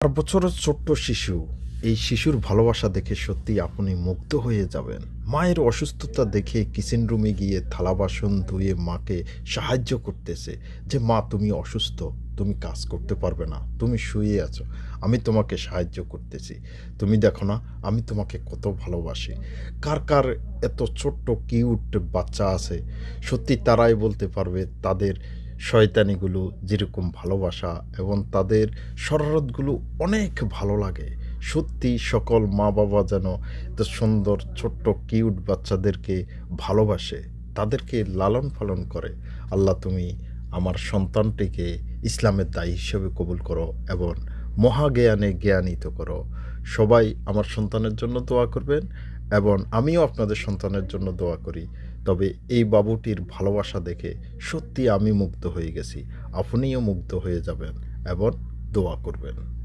4 বছরের ছোট্ট শিশু, এই শিশুর ভালোবাসা দেখে সত্যিই আপনি মুগ্ধ হয়ে যাবেন। মায়ের অসুস্থতা দেখে কিচেন রুমে গিয়ে থালা বাসন ধুয়ে মাকে সাহায্য করতেছে যে, "মা তুমি অসুস্থ, তুমি কাজ করতে পারবে না, তুমি শুয়ে আছো। আমি তোমাকে সাহায্য করতেছি। তুমি দেখো না আমি তোমাকে কত ভালোবাসি।" কার এত ছোট্ট কিউট বাচ্চা আছে? সত্যি তারাই বলতে পারবে তাদের শয়তানিগুলো যেরকম ভালোবাসা এবং তাদের শরারতগুলো অনেক ভালো লাগে। সত্যি সকল মা-বাবা যেন এত সুন্দর ছোট্ট কিউট বাচ্চাদেরকে ভালোবাসে, তাদেরকে লালন-পালন করে। আল্লাহ তুমি আমার সন্তানটিকে ইসলামের দায়ী হিসেবে কবুল করো এবং মহাজ্ঞানে জ্ঞানিত করো। সবাই আমার সন্তানের জন্য দোয়া করবেন এবং আমিও আপনাদের সন্তানের জন্য দোয়া করি। তবে এই বাবুটির ভালোবাসা দেখে সত্যি আমি মুগ্ধ হয়ে গেছি। আপনিও মুগ্ধ হয়ে যাবেন এবং দোয়া করবেন।